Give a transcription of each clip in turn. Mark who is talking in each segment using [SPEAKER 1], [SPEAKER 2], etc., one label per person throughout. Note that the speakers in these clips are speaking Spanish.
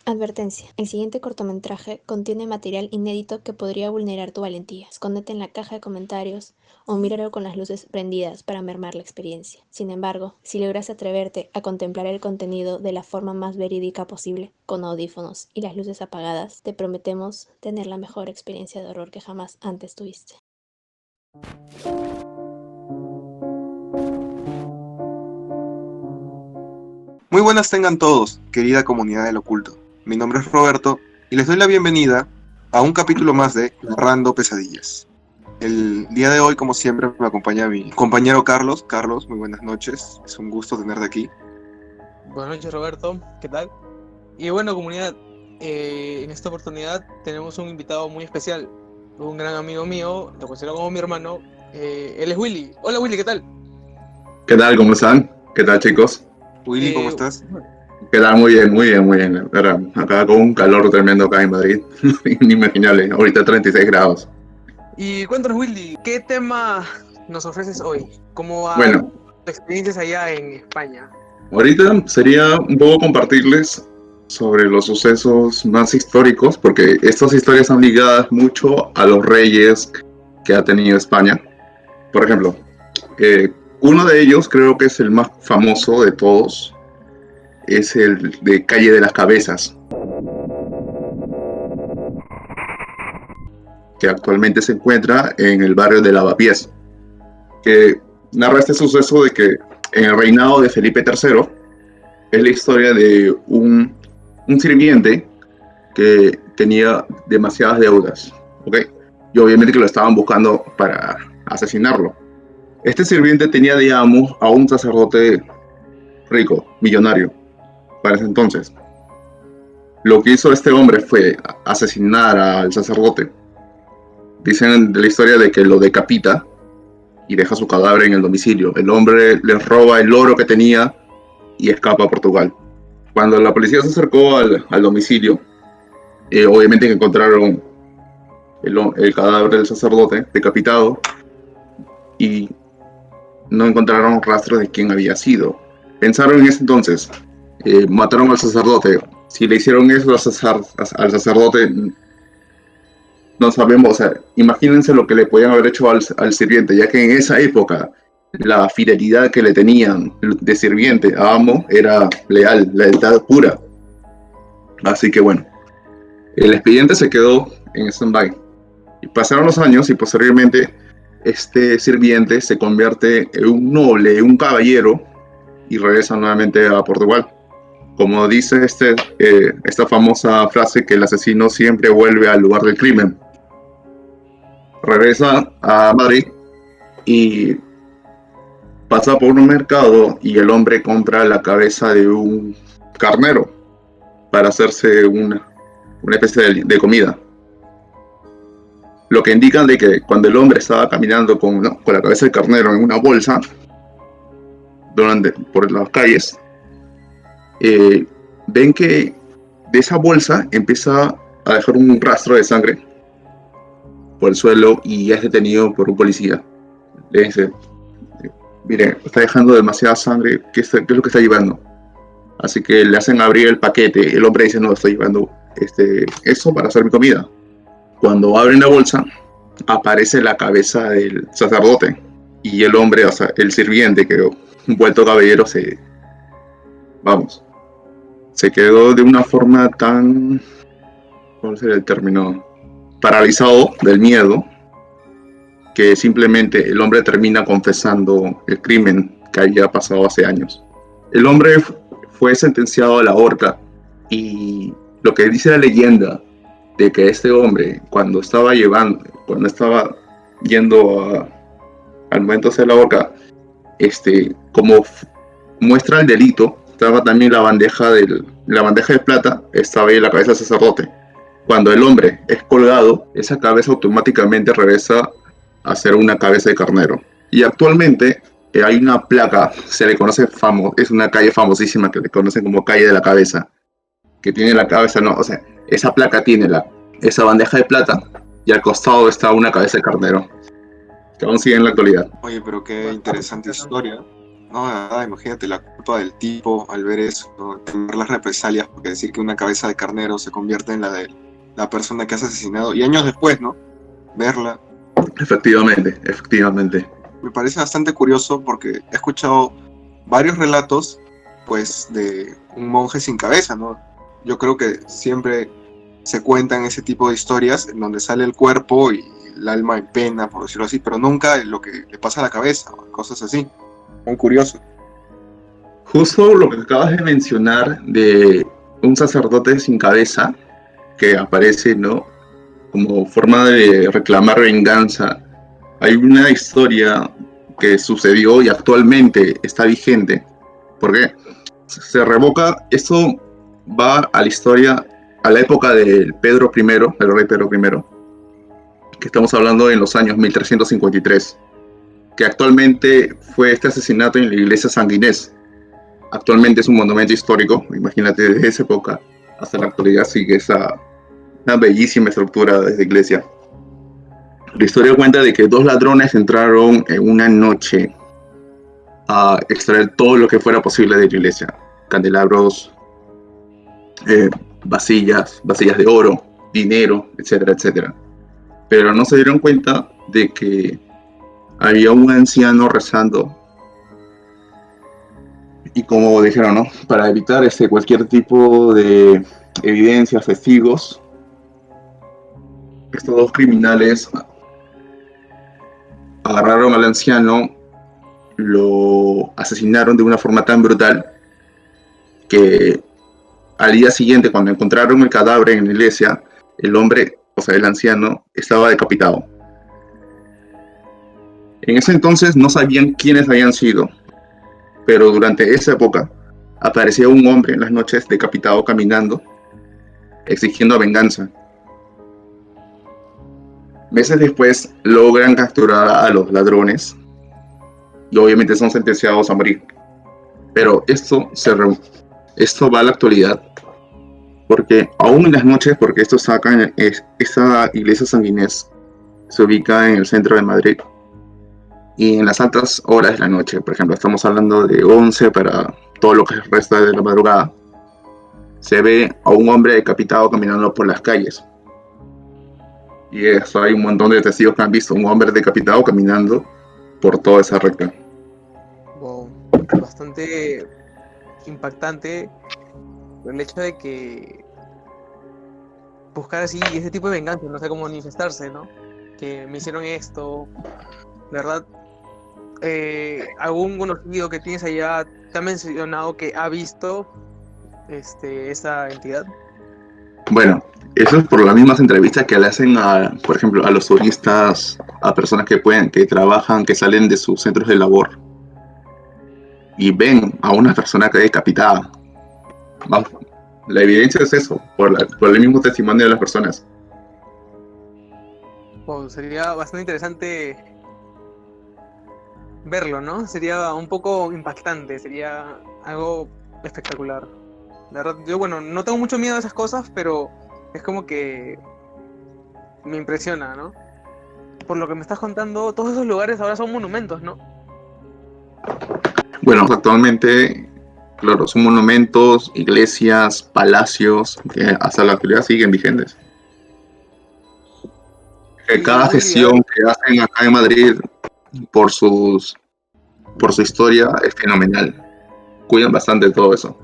[SPEAKER 1] Advertencia: el siguiente cortometraje contiene material inédito que podría vulnerar tu valentía. Escóndete en la caja de comentarios o míralo con las luces prendidas para mermar la experiencia. Sin embargo, si logras atreverte a contemplar el contenido de la forma más verídica posible, con audífonos y las luces apagadas, te prometemos tener la mejor experiencia de horror que jamás antes tuviste.
[SPEAKER 2] Muy buenas tengan todos, querida comunidad del oculto. Mi nombre es Roberto y les doy la bienvenida a un capítulo más de Narrando Pesadillas. El día de hoy, como siempre, me acompaña mi compañero Carlos. Carlos, muy buenas noches. Es un gusto tenerte aquí.
[SPEAKER 3] Buenas noches, Roberto, ¿qué tal? Y bueno, comunidad, en esta oportunidad tenemos un invitado muy especial, un gran amigo mío, lo considero como mi hermano. Él es Willy. Hola Willy, ¿qué tal?
[SPEAKER 4] ¿Qué tal? ¿Cómo están? ¿Qué tal, chicos?
[SPEAKER 2] Willy, ¿cómo
[SPEAKER 3] Eh,
[SPEAKER 2] estás?
[SPEAKER 4] ¿Qué tal? Muy bien. La verdad, acá con un calor tremendo acá en Madrid. Inimaginable. Ahorita 36 grados.
[SPEAKER 3] y cuéntanos Willy, ¿qué tema nos ofreces hoy? ¿Cómo va
[SPEAKER 4] Bueno,
[SPEAKER 3] tu experiencias allá en España?
[SPEAKER 4] ahorita sería un poco compartirles sobre los sucesos más históricos, porque estas historias están ligadas mucho a los reyes que ha tenido España. Por ejemplo, uno de ellos, creo que es el más famoso de todos, es el de Calle de las Cabezas, que actualmente se encuentra en el barrio de Lavapiés, que narra este suceso de que en el reinado de Felipe III es la historia de un sirviente que tenía demasiadas deudas, ¿ok? Y obviamente que lo estaban buscando para asesinarlo. Este sirviente tenía, digamos, a un sacerdote rico, millonario, para ese entonces. Lo que hizo este hombre fue asesinar al sacerdote. Dicen de la historia de que lo decapita y deja su cadáver en el domicilio. El hombre le roba el oro que tenía y escapa a Portugal. Cuando la policía se acercó al domicilio, obviamente que encontraron el cadáver del sacerdote decapitado y no encontraron rastros de quién había sido. Pensaron en ese entonces, mataron al sacerdote. Si le hicieron eso al sacerdote, no sabemos, o sea, imagínense lo que le podían haber hecho al sirviente, ya que en esa época la fidelidad que le tenían de sirviente a amo era lealtad pura. Así que bueno, el expediente se quedó en stand-by. Y pasaron los años y posteriormente este sirviente se convierte en un noble, en un caballero y regresa nuevamente a Portugal. Como dice esta famosa frase que el asesino siempre vuelve al lugar del crimen. Regresa a Madrid y pasa por un mercado y el hombre compra la cabeza de un carnero para hacerse una especie de comida. Lo que indican de que cuando el hombre estaba caminando con la cabeza del carnero en una bolsa por las calles, ven que de esa bolsa empieza a dejar un rastro de sangre por el suelo y es detenido por un policía. Le dice, mire, está dejando demasiada sangre, ¿qué es lo que está llevando? Así que le hacen abrir el paquete. El hombre dice, no, estoy llevando eso para hacer mi comida. Cuando abren la bolsa, aparece la cabeza del sacerdote. Y el hombre, o sea, el sirviente, que vuelto caballero, se quedó de una forma tan, ¿cuál sería el término? Paralizado del miedo, que simplemente el hombre termina confesando el crimen que había pasado hace años. El hombre fue sentenciado a la horca y lo que dice la leyenda de que este hombre cuando estaba yendo al momento de hacer la horca, como muestra el delito, estaba también la bandeja de plata, estaba ahí en la cabeza del sacerdote. Cuando el hombre es colgado, esa cabeza automáticamente regresa a ser una cabeza de carnero. Y actualmente hay una placa, se le conoce es una calle famosísima que le conocen como Calle de la Cabeza, que tiene la cabeza, no, o sea, esa placa tiene esa bandeja de plata y al costado está una cabeza de carnero, que aún sigue en la actualidad.
[SPEAKER 2] Oye, pero qué interesante historia. No, de verdad, imagínate la culpa del tipo al ver eso, ¿no? Temer las represalias, porque decir que una cabeza de carnero se convierte en la de la persona que has asesinado, y años después, ¿no? Verla.
[SPEAKER 4] Efectivamente, efectivamente.
[SPEAKER 2] Me parece bastante curioso porque he escuchado varios relatos, pues, de un monje sin cabeza, ¿no? Yo creo que siempre se cuentan ese tipo de historias en donde sale el cuerpo y el alma en pena, por decirlo así, pero nunca lo que le pasa a la cabeza, o cosas así. Muy curioso.
[SPEAKER 4] Justo lo que acabas de mencionar de un sacerdote sin cabeza que aparece, ¿no? Como forma de reclamar venganza. Hay una historia que sucedió y actualmente está vigente, porque se revoca, esto va a la historia, a la época del Pedro I, el rey Pedro I, que estamos hablando en los años 1353, que actualmente fue este asesinato en la iglesia sanguinés. Actualmente es un monumento histórico, imagínate, desde esa época hasta la actualidad sigue una bellísima estructura de esa iglesia. La historia cuenta de que dos ladrones entraron en una noche a extraer todo lo que fuera posible de la iglesia. Candelabros, vasillas de oro, dinero, etcétera, etcétera. Pero no se dieron cuenta de que había un anciano rezando. Y como dijeron, ¿no? Para evitar cualquier tipo de evidencias, testigos, estos dos criminales agarraron al anciano, lo asesinaron de una forma tan brutal que al día siguiente, cuando encontraron el cadáver en la iglesia, el hombre, o sea, el anciano, estaba decapitado. En ese entonces no sabían quiénes habían sido, pero durante esa época aparecía un hombre en las noches decapitado caminando, exigiendo venganza. Meses después logran capturar a los ladrones y obviamente son sentenciados a morir. Pero esto va a la actualidad, porque aún en las noches, porque esto saca esta iglesia sanguinés se ubica en el centro de Madrid, y en las altas horas de la noche, por ejemplo, estamos hablando de 11 para todo lo que resta de la madrugada, se ve a un hombre decapitado caminando por las calles. Y eso hay un montón de testigos que han visto un hombre decapitado caminando por toda esa recta.
[SPEAKER 3] Wow, bastante impactante el hecho de que buscar así ese tipo de venganza, no sé cómo manifestarse, ¿no? Que me hicieron esto, la verdad. ¿Algún conocido que tienes allá te ha mencionado que ha visto esa entidad?
[SPEAKER 4] Bueno, eso es por las mismas entrevistas que le hacen por ejemplo, a los turistas, a personas que trabajan, que salen de sus centros de labor y ven a una persona que es decapitada. La evidencia es eso, por el mismo testimonio de las personas.
[SPEAKER 3] Wow, sería bastante interesante verlo, ¿no? Sería un poco impactante, sería algo espectacular. La verdad, yo, bueno, no tengo mucho miedo a esas cosas, pero es como que me impresiona, ¿no? Por lo que me estás contando, todos esos lugares ahora son monumentos, ¿no?
[SPEAKER 4] Bueno, actualmente, claro, son monumentos, iglesias, palacios que hasta la actualidad siguen vigentes.
[SPEAKER 3] Y
[SPEAKER 4] Cada
[SPEAKER 3] algún ideal,
[SPEAKER 4] gestión que hacen acá en Madrid por su historia es fenomenal. Cuidan bastante de todo eso.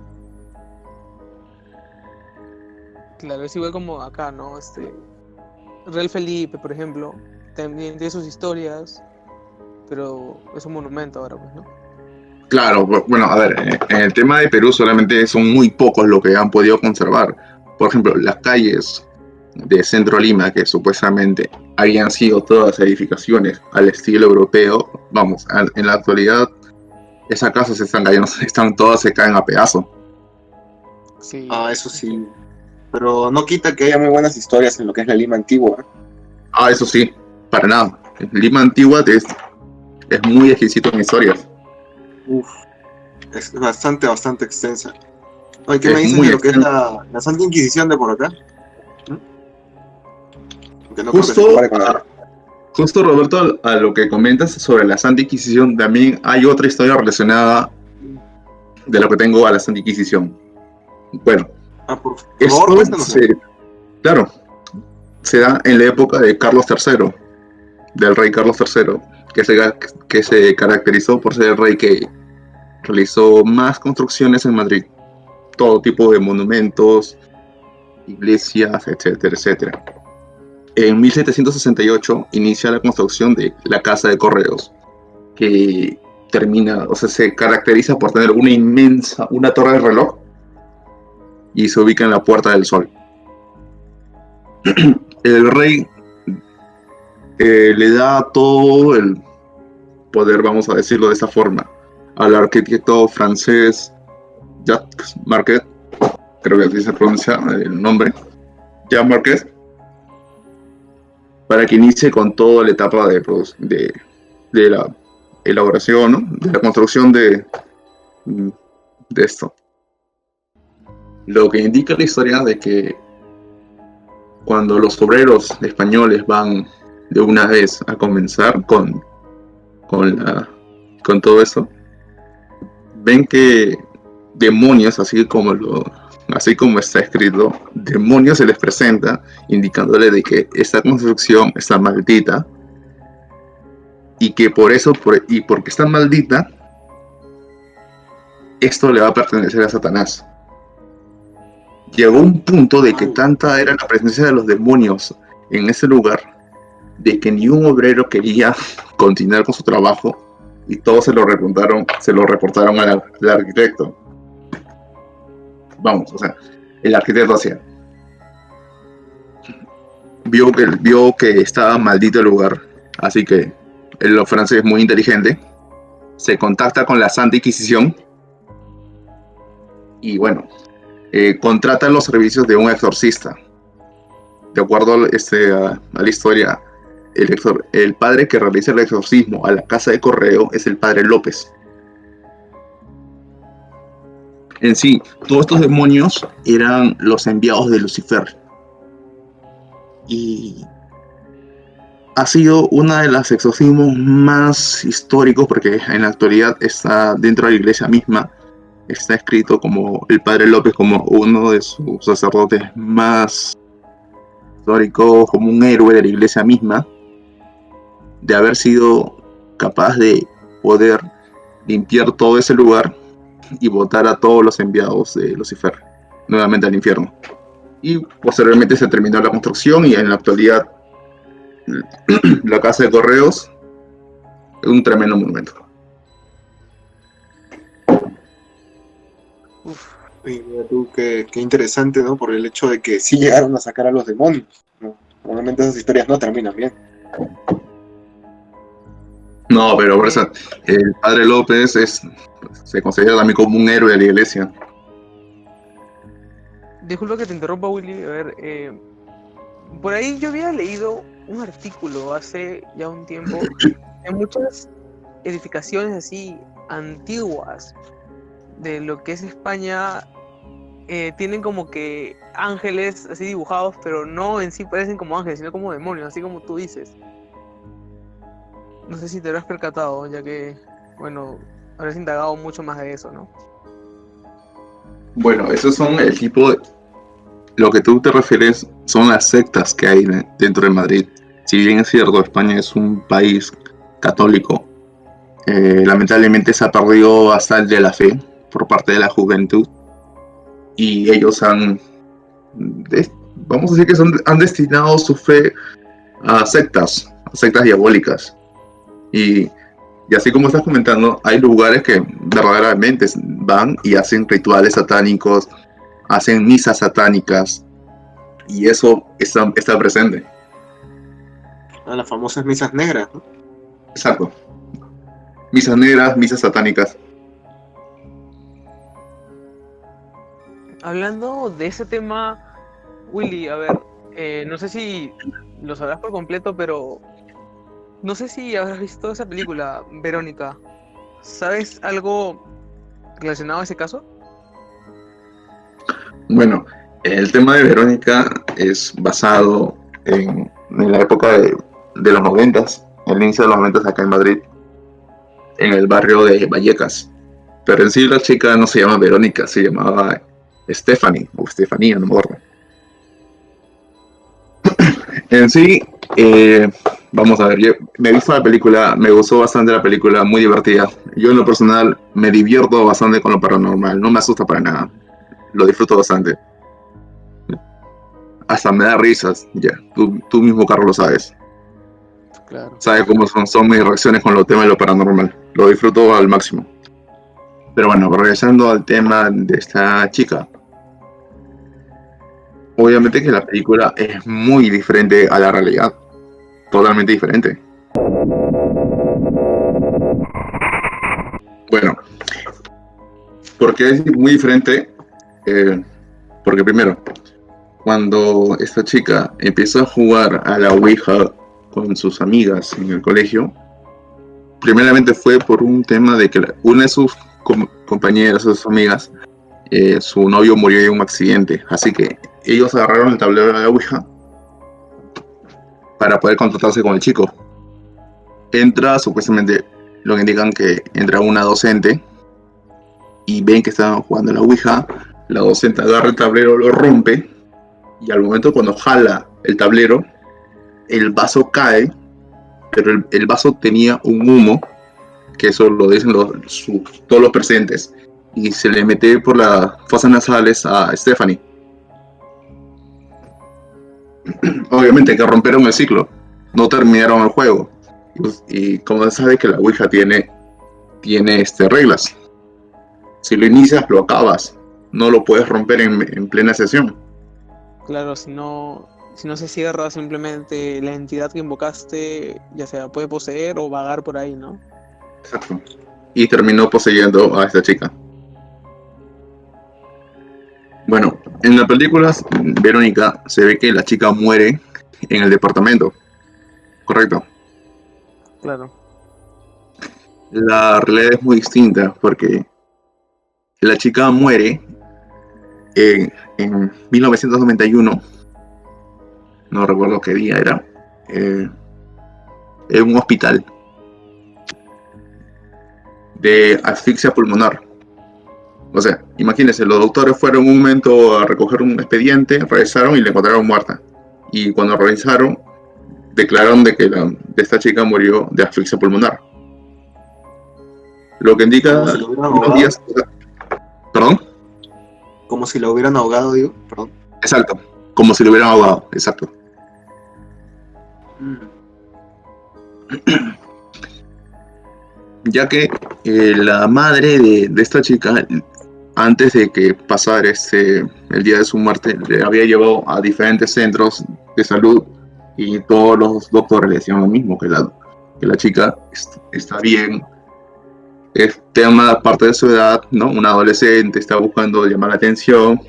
[SPEAKER 3] claro, es igual como acá, ¿no? Real Felipe, por ejemplo, también tiene sus historias, pero es un monumento ahora, pues, ¿no?
[SPEAKER 4] Claro, bueno, a ver, en el tema de Perú solamente son muy pocos los que han podido conservar. Por ejemplo, las calles de Centro Lima, que supuestamente habían sido todas edificaciones al estilo europeo, vamos, en la actualidad esas casas se están cayendo, todas se caen a pedazos.
[SPEAKER 3] Sí,
[SPEAKER 2] Ah, eso sí. Pero no quita que haya muy buenas historias en lo que es la Lima antigua.
[SPEAKER 4] Ah, eso sí, para nada. Lima Antigua es muy exquisito en historias.
[SPEAKER 2] Uf, es bastante extensa. Oye, ¿qué me
[SPEAKER 4] Es
[SPEAKER 2] dices
[SPEAKER 4] muy
[SPEAKER 2] de lo que es
[SPEAKER 4] extenso.
[SPEAKER 2] la Santa Inquisición de por acá? ¿Mm? Que no creo que se
[SPEAKER 4] Justo,
[SPEAKER 2] compare con la...
[SPEAKER 4] Justo Roberto, a lo que comentas sobre la Santa Inquisición, también hay otra historia relacionada de lo que tengo a la Santa Inquisición. Bueno,
[SPEAKER 2] Por favor,
[SPEAKER 4] esto
[SPEAKER 2] cuéntanos.
[SPEAKER 4] claro, se da en la época de Carlos III, del rey Carlos III, que se caracterizó por ser el rey que realizó más construcciones en Madrid, todo tipo de monumentos, iglesias, etcétera, etcétera. En 1768 inicia la construcción de la Casa de Correos, que se caracteriza por tener una torre de reloj y se ubica en la Puerta del Sol. El rey le da todo el poder, vamos a decirlo de esta forma, al arquitecto francés Jacques Marquet, creo que así se pronuncia el nombre, Jacques Marquet, para que inicie con toda la etapa de la elaboración, ¿no? De la construcción de esto. Lo que indica la historia de que cuando los obreros españoles van de una vez a comenzar con todo eso, ven que demonios, así como está escrito, demonios se les presenta, indicándole de que esta construcción está maldita y que porque está maldita, esto le va a pertenecer a Satanás. Llegó un punto de que tanta era la presencia de los demonios en ese lugar, de que ni un obrero quería continuar con su trabajo y todos se lo reportaron al arquitecto. Vamos, o sea, el arquitecto vio que estaba maldito el lugar, así que el francés, muy inteligente, se contacta con la Santa Inquisición y bueno, contrata los servicios de un exorcista. De acuerdo a la historia, el padre que realiza el exorcismo a la casa de correo es el padre López. En sí, todos estos demonios eran los enviados de Lucifer. Y ha sido uno de los exorcismos más históricos porque en la actualidad está dentro de la iglesia misma. Está escrito como el padre López como uno de sus sacerdotes más históricos, como un héroe de la iglesia misma, de haber sido capaz de poder limpiar todo ese lugar y botar a todos los enviados de Lucifer nuevamente al infierno. Y posteriormente se terminó la construcción y en la actualidad la casa de correos es un tremendo monumento.
[SPEAKER 2] Y mira tú, qué interesante, ¿no? Por el hecho de que sí llegaron a sacar a los demonios, ¿no? Normalmente esas historias no terminan bien.
[SPEAKER 4] No, pero por eso el padre López se considera también como un héroe de la iglesia.
[SPEAKER 3] Disculpa que te interrumpa, Willy. A ver, por ahí yo había leído un artículo hace ya un tiempo en muchas edificaciones así antiguas de lo que es España. Tienen como que ángeles así dibujados, pero no en sí parecen como ángeles, sino como demonios, así como tú dices. No sé si te lo has percatado, ya que, bueno, habrás indagado mucho más de eso, ¿no?
[SPEAKER 4] Bueno, esos son el tipo de... Lo que tú te refieres son las sectas que hay dentro de Madrid. Si bien es cierto, España es un país católico, lamentablemente se ha perdido bastante de la fe por parte de la juventud. Y ellos vamos a decir que han destinado su fe a sectas diabólicas. Y así como estás comentando, hay lugares que verdaderamente van y hacen rituales satánicos, hacen misas satánicas, y eso está presente.
[SPEAKER 2] A las famosas misas negras, ¿no?
[SPEAKER 4] Exacto. Misas negras, misas satánicas.
[SPEAKER 3] Hablando de ese tema, Willy, a ver, no sé si lo sabrás por completo, pero no sé si habrás visto esa película, Verónica. ¿Sabes algo relacionado a ese caso?
[SPEAKER 4] Bueno, el tema de Verónica es basado en la época de los 90, el inicio de los 90 acá en Madrid, en el barrio de Vallecas. Pero en sí la chica no se llama Verónica, se llamaba Stephanie, o Estefanía, no me acuerdo. En sí, vamos a ver, yo me he visto la película, me gustó bastante la película, muy divertida. Yo en lo personal me divierto bastante con lo paranormal, no me asusta para nada, lo disfruto bastante. Hasta me da risas, ya, tú mismo, Carlos, lo sabes.
[SPEAKER 3] Claro.
[SPEAKER 4] Sabes cómo son mis reacciones con los temas de lo paranormal, lo disfruto al máximo. Pero bueno, regresando al tema de esta chica. Obviamente que la película es muy diferente a la realidad. Totalmente diferente. Bueno, ¿por qué es muy diferente? Porque primero, cuando esta chica empezó a jugar a la Ouija con sus amigas en el colegio, primeramente fue por un tema de que una de sus compañeras, sus amigas, su novio murió en un accidente, así que ellos agarraron el tablero de la Ouija para poder contactarse con el chico. Entra, supuestamente lo que indican que entra una docente y ven que están jugando a la Ouija. La docente agarra el tablero, lo rompe y al momento cuando jala el tablero, el vaso cae, pero el vaso tenía un humo, que eso lo dicen todos los presentes, y se le mete por las fosas nasales a Stephanie. Obviamente que rompieron el ciclo, no terminaron el juego. Y como se sabe que la Ouija tiene reglas. Si lo inicias, lo acabas. No lo puedes romper en plena sesión.
[SPEAKER 3] Claro, si no se cierra, simplemente la entidad que invocaste, ya sea puede poseer o vagar por ahí, ¿no?
[SPEAKER 4] Exacto. Y terminó poseyendo a esta chica. Bueno, en la película Verónica se ve que la chica muere en el departamento. Correcto.
[SPEAKER 3] Claro.
[SPEAKER 4] La realidad es muy distinta porque la chica muere en 1991. No recuerdo qué día era. En un hospital de asfixia pulmonar. O sea, imagínense, los doctores fueron un momento a recoger un expediente, revisaron y la encontraron muerta. Y cuando revisaron, declararon de que esta chica murió de asfixia pulmonar. Lo que indica
[SPEAKER 2] Como si lo hubieran
[SPEAKER 4] unos
[SPEAKER 2] ahogado.
[SPEAKER 4] días... ¿Perdón?
[SPEAKER 2] Como si lo hubieran ahogado, digo. Perdón.
[SPEAKER 4] Exacto, como si lo hubieran ahogado, exacto. Ya que la madre de esta chica, antes de que pasara el día de su muerte, le había llevado a diferentes centros de salud y todos los doctores le decían lo mismo, que la chica está bien, es tema parte de su edad, ¿no? Una adolescente, está buscando llamar la atención,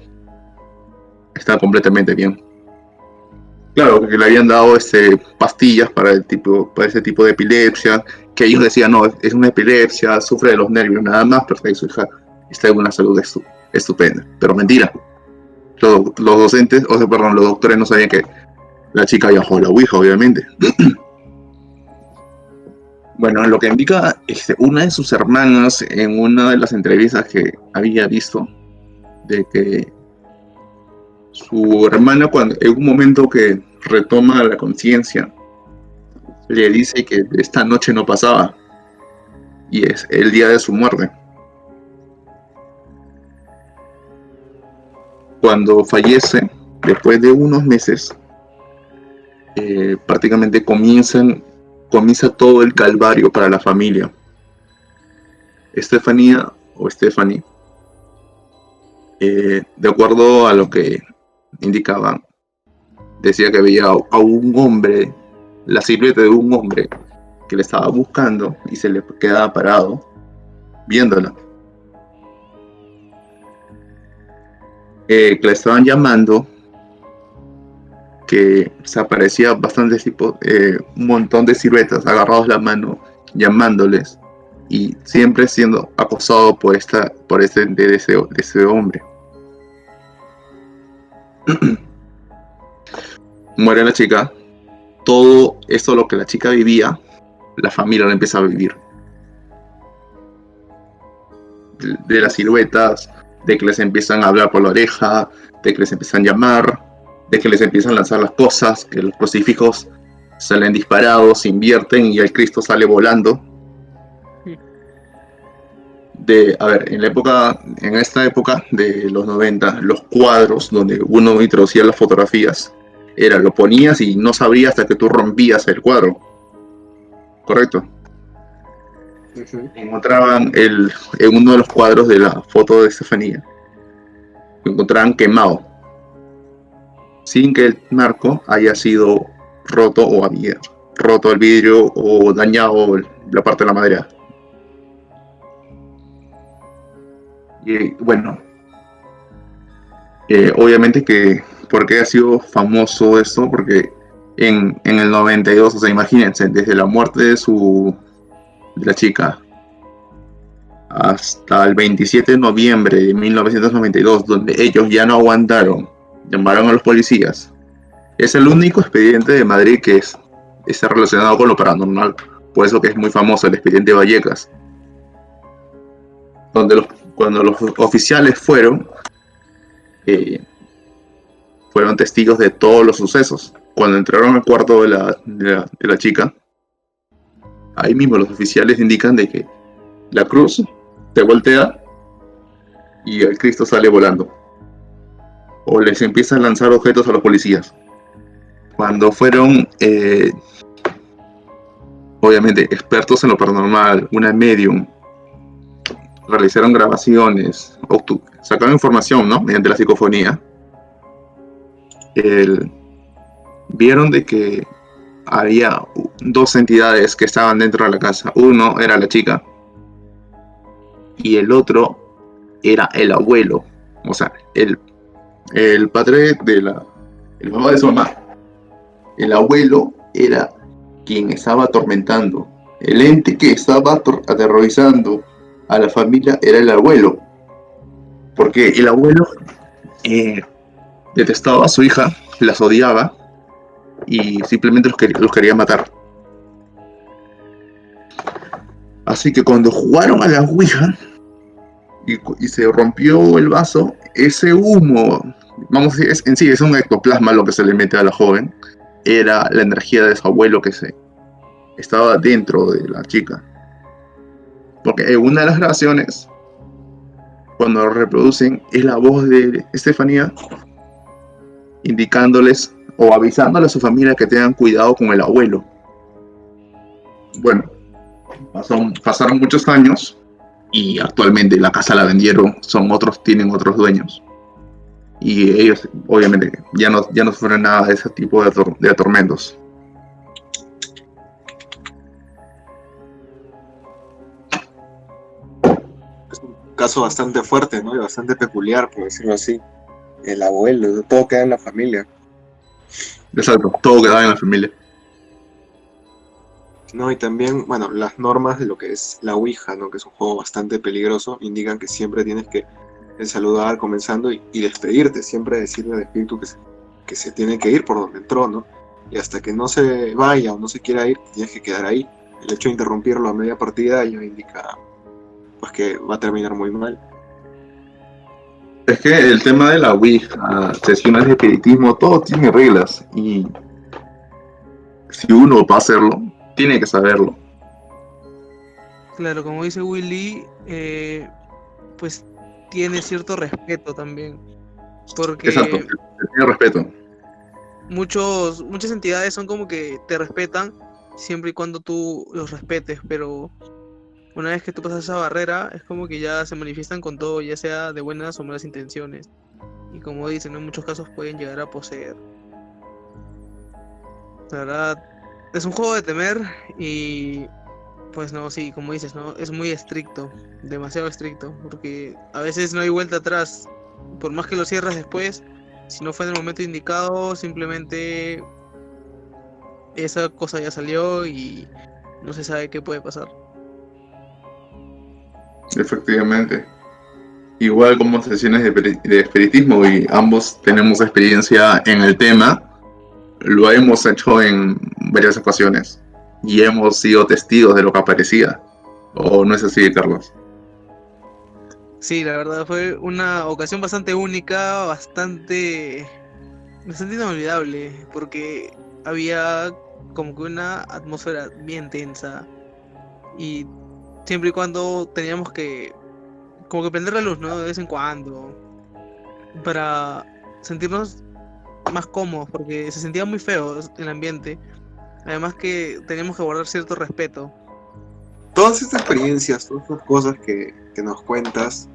[SPEAKER 4] está completamente bien. Claro, que le habían dado pastillas para ese tipo de epilepsia, que ellos decían, no, es una epilepsia, sufre de los nervios, nada más, perfecto, su hija está en una salud estupenda. Pero mentira. Los docentes, los doctores no sabían que la chica había jugado la Ouija, obviamente. Bueno, lo que indica una de sus hermanas en una de las entrevistas que había visto, de que su hermana, en un momento que retoma la conciencia, le dice que esta noche no pasaba y es el día de su muerte. Cuando fallece, después de unos meses, prácticamente comienza todo el calvario para la familia. Estefanía o Stephanie, de acuerdo a lo que indicaba, decía que veía a un hombre, la silueta de un hombre que le estaba buscando y se le quedaba parado viéndola. Que le estaban llamando, que se aparecía bastantes tipos, un montón de siluetas agarrados la mano, llamándoles y siempre siendo acosado por ese hombre. Muere la chica, todo esto lo que la chica vivía, la familia lo empieza a vivir. De las siluetas, de que les empiezan a hablar por la oreja, de que les empiezan a llamar, de que les empiezan a lanzar las cosas, que los crucifijos salen disparados, se invierten y el Cristo sale volando. En esta época de los 90, los cuadros donde uno introducía las fotografías, lo ponías y no sabrías hasta que tú rompías el cuadro. ¿Correcto? Encontraban en uno de los cuadros de la foto de Estefanía, lo encontraban quemado, sin que el marco haya sido roto o había roto el vidrio o dañado la parte de la madera. Y bueno, obviamente que ¿por qué ha sido famoso esto? Porque en el 92, o sea, imagínense, desde la muerte de la chica hasta el 27 de noviembre de 1992, donde ellos ya no aguantaron, llamaron a los policías. Es el único expediente de Madrid que está relacionado con lo paranormal, por eso que es muy famoso el expediente Vallecas, donde cuando los oficiales fueron testigos de todos los sucesos. Cuando entraron al cuarto de la chica, ahí mismo los oficiales indican de que la cruz se voltea y el Cristo sale volando. O les empiezan a lanzar objetos a los policías. Cuando fueron, obviamente, expertos en lo paranormal, una medium, realizaron grabaciones, sacaron información, ¿no? Mediante la psicofonía. Vieron de que había dos entidades que estaban dentro de la casa. Uno era la chica y el otro era el abuelo, o sea, el padre el papá de su mamá. El abuelo era quien estaba atormentando. El ente que estaba aterrorizando a la familia era el abuelo, porque el abuelo detestaba a su hija, las odiaba y simplemente los quería matar. Así que cuando jugaron a la ouija y se rompió el vaso, ese humo, vamos a decir, en sí es un ectoplasma lo que se le mete a la joven, era la energía de su abuelo que estaba dentro de la chica. Porque en una de las grabaciones, cuando lo reproducen, es la voz de Estefanía indicándoles o avisándole a su familia que tengan cuidado con el abuelo. Bueno, pasaron muchos años y actualmente la casa la vendieron, tienen otros dueños. Y ellos obviamente ya no sufren nada de ese tipo de atormentos.
[SPEAKER 2] Es un caso bastante fuerte, ¿no? Y bastante peculiar, por decirlo así. El abuelo, todo queda en la familia.
[SPEAKER 4] Exacto, todo quedaba en la familia.
[SPEAKER 2] No, y también, bueno, las normas de lo que es la Ouija, ¿no? Que es un juego bastante peligroso, indican que siempre tienes que saludar comenzando y despedirte, siempre decirle al espíritu que se tiene que ir por donde entró, ¿no? Y hasta que no se vaya o no se quiera ir, tienes que quedar ahí. El hecho de interrumpirlo a media partida ya indica pues que va a terminar muy mal.
[SPEAKER 4] Es que el tema de la Ouija, sesiones de espiritismo, todo tiene reglas y si uno va a hacerlo, tiene que saberlo.
[SPEAKER 3] Claro, como dice Willy, pues tiene cierto respeto también, porque
[SPEAKER 4] Exacto, tiene respeto.
[SPEAKER 3] muchas entidades son como que te respetan siempre y cuando tú los respetes, pero una vez que tú pasas esa barrera es como que ya se manifiestan con todo, ya sea de buenas o malas intenciones, y como dicen, en muchos casos pueden llegar a poseer. La verdad, es un juego de temer y pues no, sí, como dices, ¿no? Es muy estricto, demasiado estricto, porque a veces no hay vuelta atrás. Por más que lo cierras después, si no fue en el momento indicado, simplemente esa cosa ya salió y no se sabe qué puede pasar.
[SPEAKER 4] Efectivamente. Igual como sesiones de espiritismo y ambos tenemos experiencia en el tema, lo hemos hecho en varias ocasiones y hemos sido testigos de lo que aparecía. ¿O no es así, Carlos?
[SPEAKER 3] Sí, la verdad fue una ocasión bastante única, bastante inolvidable, porque había como que una atmósfera bien tensa y siempre y cuando teníamos que como que prender la luz, ¿no? De vez en cuando, para sentirnos más cómodos, porque se sentía muy feo el ambiente. Además que teníamos que guardar cierto respeto.
[SPEAKER 2] Todas estas experiencias, todas estas cosas que nos cuentas,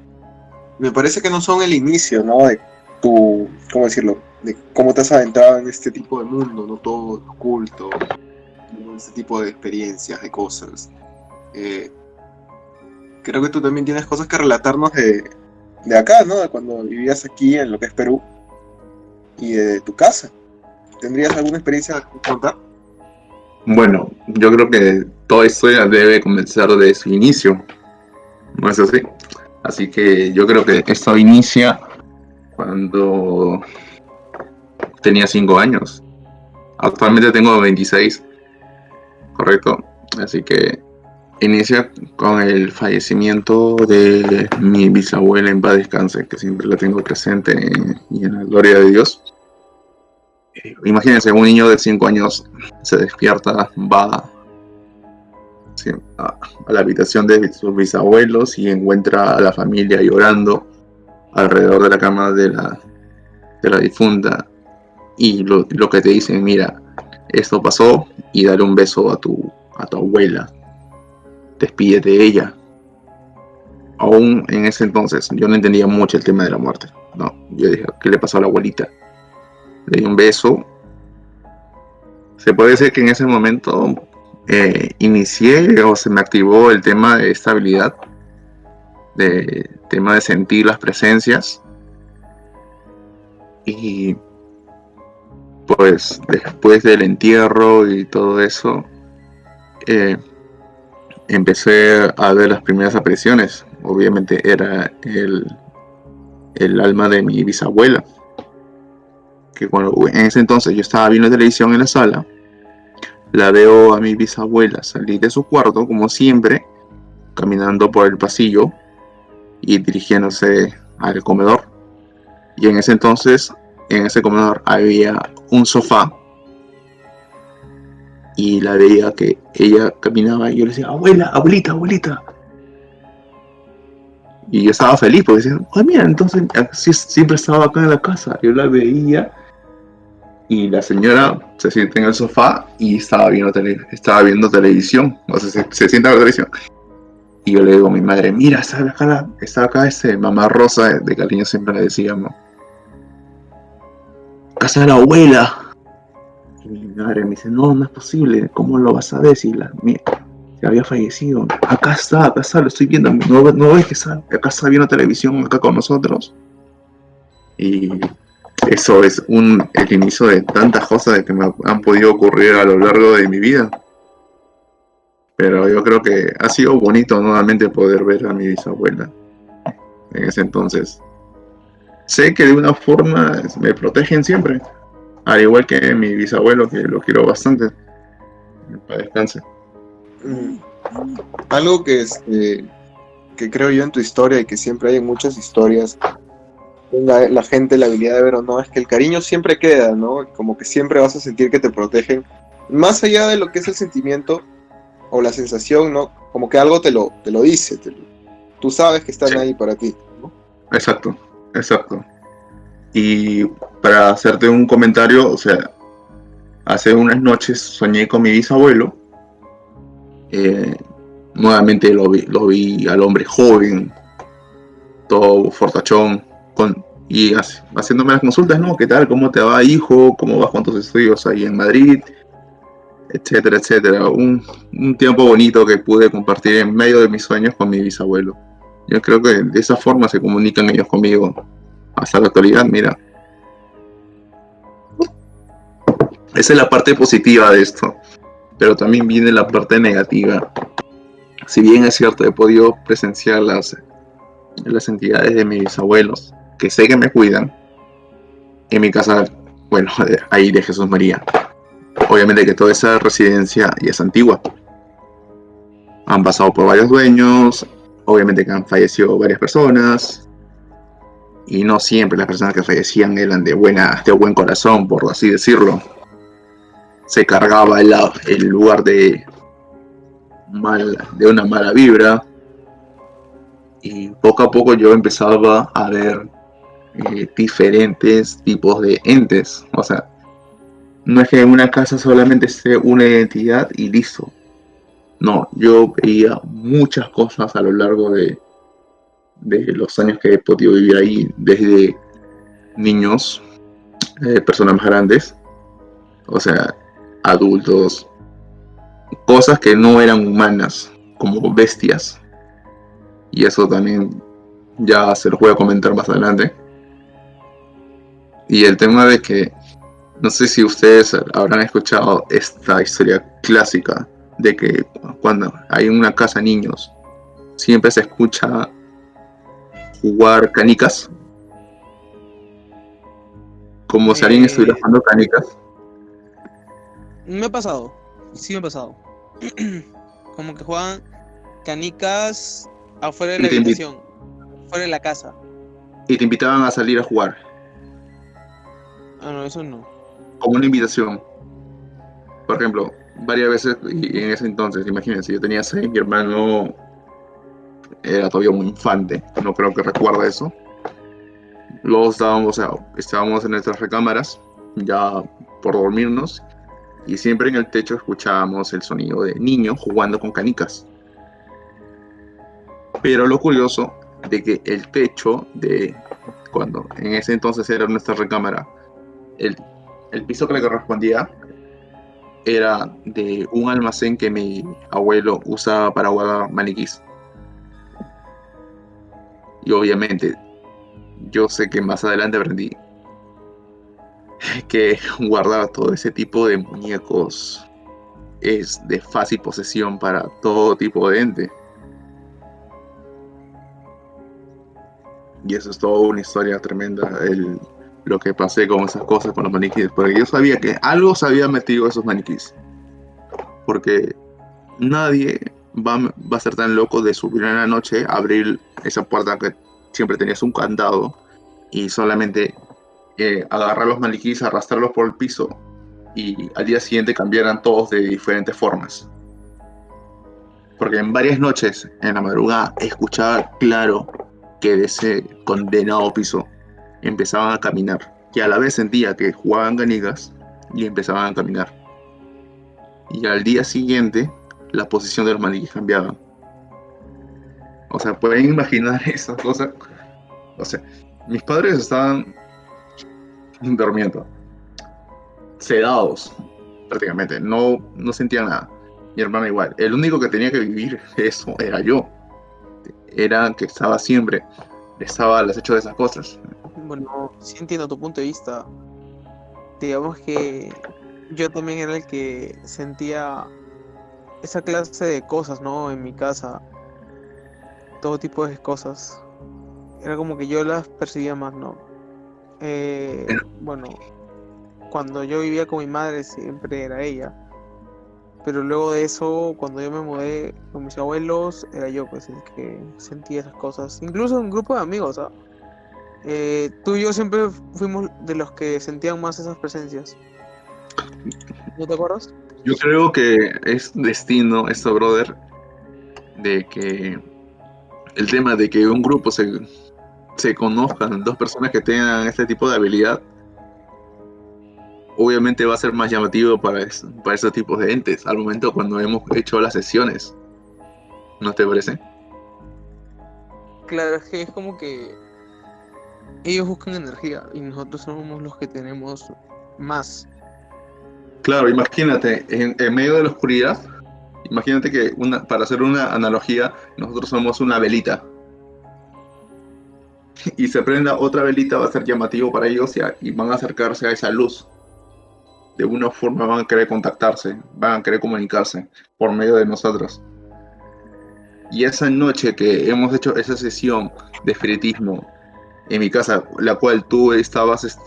[SPEAKER 2] me parece que no son el inicio, ¿no? De tu, ¿cómo decirlo? De cómo te has adentrado en este tipo de mundo, ¿no? Todo oculto, ¿no? Este tipo de experiencias, de cosas. Eh, Creo que tú también tienes cosas que relatarnos de acá, ¿no? De cuando vivías aquí en lo que es Perú y de tu casa. ¿Tendrías alguna experiencia que contar?
[SPEAKER 4] Bueno, yo creo que toda historia debe comenzar de su inicio, ¿no es así? Así que yo creo que esto inicia cuando tenía 5 años. Actualmente tengo 26, correcto. Así que inicia con el fallecimiento de mi bisabuela en paz descanse, que siempre la tengo presente y en la gloria de Dios. Imagínense, un niño de 5 años se despierta, va sí, a la habitación de sus bisabuelos y encuentra a la familia llorando alrededor de la cama de la difunta. Y lo que te dicen, mira, esto pasó y dale un beso a tu abuela, despídete de ella. Aún en ese entonces yo no entendía mucho el tema de la muerte, no, yo dije, ¿qué le pasó a la abuelita? Le di un beso. Se puede decir que en ese momento inicié o se me activó el tema de estabilidad, de tema de sentir las presencias. Y pues después del entierro y todo eso, eh, empecé a ver las primeras apariciones. Obviamente era el alma de mi bisabuela, que cuando en ese entonces yo estaba viendo televisión en la sala, la veo a mi bisabuela salir de su cuarto, como siempre, caminando por el pasillo y dirigiéndose al comedor. Y en ese entonces, en ese comedor había un sofá y la veía que ella caminaba y yo le decía, abuela, abuelita, abuelita. Y yo estaba feliz porque decía, ay, mira, entonces siempre estaba acá en la casa. Yo la veía y la señora se sienta en el sofá y estaba viendo televisión, o sea, se sienta a ver televisión. Y yo le digo a mi madre, mira, está acá ese mamá Rosa, de cariño siempre le decíamos, casa de la abuela. Y mi madre me dice, no, no es posible, ¿cómo lo vas a ver si se había fallecido? Acá está, lo estoy viendo, no ves que acá está viendo televisión, acá con nosotros. Y eso es el inicio de tantas cosas que me han podido ocurrir a lo largo de mi vida. Pero yo creo que ha sido bonito nuevamente poder ver a mi bisabuela en ese entonces. Sé que de una forma me protegen siempre, al igual que mi bisabuelo, que lo quiero bastante. Para descanse.
[SPEAKER 2] Mm, Algo que creo yo en tu historia y que siempre hay en muchas historias, tenga la gente la habilidad de ver o no, es que el cariño siempre queda, ¿no? Como que siempre vas a sentir que te protegen, más allá de lo que es el sentimiento o la sensación, ¿no? Como que algo te lo dice, tú sabes que están
[SPEAKER 4] Sí.
[SPEAKER 2] ahí para ti, ¿no?
[SPEAKER 4] Exacto. Y para hacerte un comentario, o sea, hace unas noches soñé con mi bisabuelo. Eh, Nuevamente lo vi al hombre joven, todo fortachón, haciéndome las consultas, ¿no? ¿Qué tal? ¿Cómo te va, hijo? ¿Cómo vas con tus estudios ahí en Madrid? Etcétera, etcétera. Un tiempo bonito que pude compartir en medio de mis sueños con mi bisabuelo. Yo creo que de esa forma se comunican ellos conmigo hasta la actualidad, mira. Esa es la parte positiva de esto, pero también viene la parte negativa. Si bien es cierto, he podido presenciar las entidades de mis bisabuelos, que sé que me cuidan, en mi casa, bueno, ahí de Jesús María. Obviamente que toda esa residencia ya es antigua. Han pasado por varios dueños, obviamente que han fallecido varias personas, y no siempre las personas que fallecían eran de buen corazón, por así decirlo. Se cargaba el lugar de una mala vibra, y poco a poco yo empezaba a ver diferentes tipos de entes. O sea, no es que en una casa solamente esté una identidad y listo. No, yo veía muchas cosas a lo largo de los años que he podido vivir ahí, desde niños, personas más grandes, o sea, adultos, cosas que no eran humanas, como bestias. Y eso también ya se los voy a comentar más adelante. Y el tema de que, no sé si ustedes habrán escuchado esta historia clásica de que cuando hay en una casa niños, siempre se escucha jugar canicas, como si alguien estuviera
[SPEAKER 3] Eh,
[SPEAKER 4] jugando canicas.
[SPEAKER 3] Me ha pasado, sí me ha pasado. Como que juegan canicas afuera de la
[SPEAKER 4] Y te, invi-
[SPEAKER 3] habitación, fuera de la casa.
[SPEAKER 4] y te invitaban a salir a jugar,
[SPEAKER 3] Ah, no, eso no.
[SPEAKER 4] como una invitación. Por ejemplo, varias veces, y en ese entonces, imagínense, yo tenía 6, mi hermano era todavía un infante, no creo que recuerda eso. Luego estábamos en nuestras recámaras, ya por dormirnos, y siempre en el techo escuchábamos el sonido de niños jugando con canicas. Pero lo curioso de que el techo de cuando en ese entonces era nuestra recámara, el, el piso que le correspondía era de un almacén que mi abuelo usaba para guardar maniquís. Y obviamente, yo sé que más adelante aprendí que guardar todo ese tipo de muñecos es de fácil posesión para todo tipo de ente. Y eso es toda una historia tremenda, lo que pasé con esas cosas, con los maniquíes. Porque yo sabía que algo se había metido esos maniquíes. Porque nadie va a ser tan loco de subir en la noche, abrir esa puerta que siempre tenías un candado y solamente agarrar los maniquíes, arrastrarlos por el piso y al día siguiente cambiaran todos de diferentes formas. Porque en varias noches, en la madrugada, escuchaba claro que de ese condenado piso empezaban a caminar. Y a la vez sentía que jugaban canicas y empezaban a caminar. Y al día siguiente, la posición de los maniquíes cambiaba. O sea, pueden imaginar esas cosas. O sea, mis padres estaban durmiendo, sedados prácticamente, no sentían nada. Mi hermana igual. El único que tenía que vivir eso era yo. Era que estaba al acecho de esas cosas.
[SPEAKER 3] Bueno, sí entiendo tu punto de vista. Digamos que yo también era el que sentía esa clase de cosas, ¿no? En mi casa, todo tipo de cosas. Era como que yo las percibía más, ¿no? Bueno, cuando yo vivía con mi madre siempre era ella. Pero luego de eso, cuando yo me mudé con mis abuelos, era yo pues el que sentía esas cosas. Incluso un grupo de amigos, ¿ah? Tú y yo siempre fuimos de los que sentían más esas presencias. ¿No te acuerdas?
[SPEAKER 4] Yo creo que es destino esto, brother, de que el tema de que un grupo se conozcan, dos personas que tengan este tipo de habilidad, obviamente va a ser más llamativo para esos tipos de entes al momento cuando hemos hecho las sesiones. ¿No te parece?
[SPEAKER 3] Claro, es que es como que ellos buscan energía y nosotros somos los que tenemos más.
[SPEAKER 4] Claro, imagínate, en medio de la oscuridad, imagínate que para hacer una analogía, nosotros somos una velita y se prenda otra velita, va a ser llamativo para ellos y van a acercarse a esa luz. De una forma van a querer contactarse, van a querer comunicarse por medio de nosotros. Y esa noche que hemos hecho esa sesión de espiritismo en mi casa, la cual tú estabas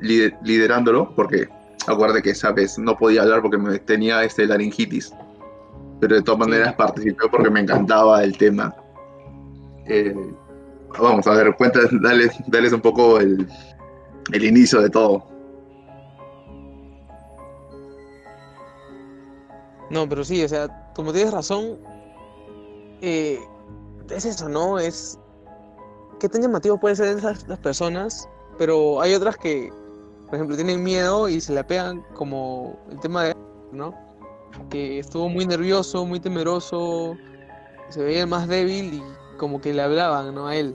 [SPEAKER 4] liderándolo, porque Acuérdate que esa vez no podía hablar porque me tenía laringitis, pero de todas
[SPEAKER 3] Sí.
[SPEAKER 4] maneras participé porque me encantaba el tema. Eh, Vamos a ver, dales un poco el inicio de todo.
[SPEAKER 3] No, pero sí, o sea, como tienes razón, eh, es eso, ¿no? Es qué tan llamativo pueden ser las personas, pero hay otras que, por ejemplo, tienen miedo y se le pegan como el tema de, ¿no? Que estuvo muy nervioso, muy temeroso, se veía el más débil y como que le hablaban, ¿no? A él.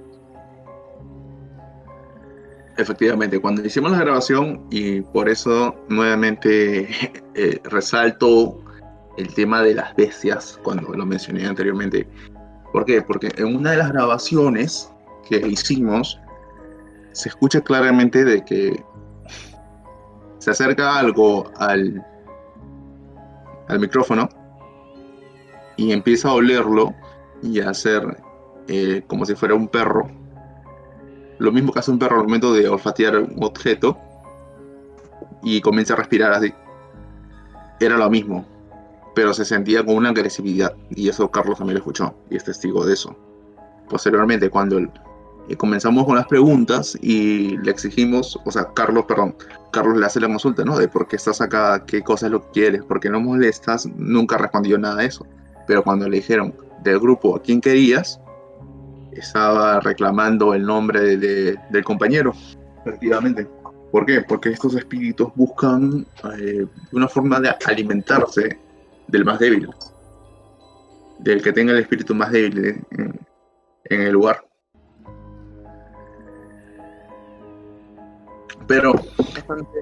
[SPEAKER 4] Efectivamente, cuando hicimos la grabación, y por eso nuevamente resalto el tema de las bestias, cuando lo mencioné anteriormente. ¿Por qué? Porque en una de las grabaciones que hicimos, se escucha claramente de que se acerca algo al micrófono y empieza a olerlo y a hacer como si fuera un perro. Lo mismo que hace un perro al momento de olfatear un objeto y comienza a respirar así. Era lo mismo, pero se sentía con una agresividad y eso Carlos también lo escuchó y es testigo de eso. Posteriormente, cuando comenzamos con las preguntas y le exigimos, o sea, Carlos le hace la consulta, ¿no? De por qué estás acá, qué cosa es lo que quieres, por qué no molestas, nunca respondió nada de eso. Pero cuando le dijeron del grupo a quién querías, estaba reclamando el nombre del compañero, efectivamente. ¿Por qué? Porque estos espíritus buscan una forma de alimentarse del más débil, del que tenga el espíritu más débil en el lugar. Pero
[SPEAKER 3] Bastante.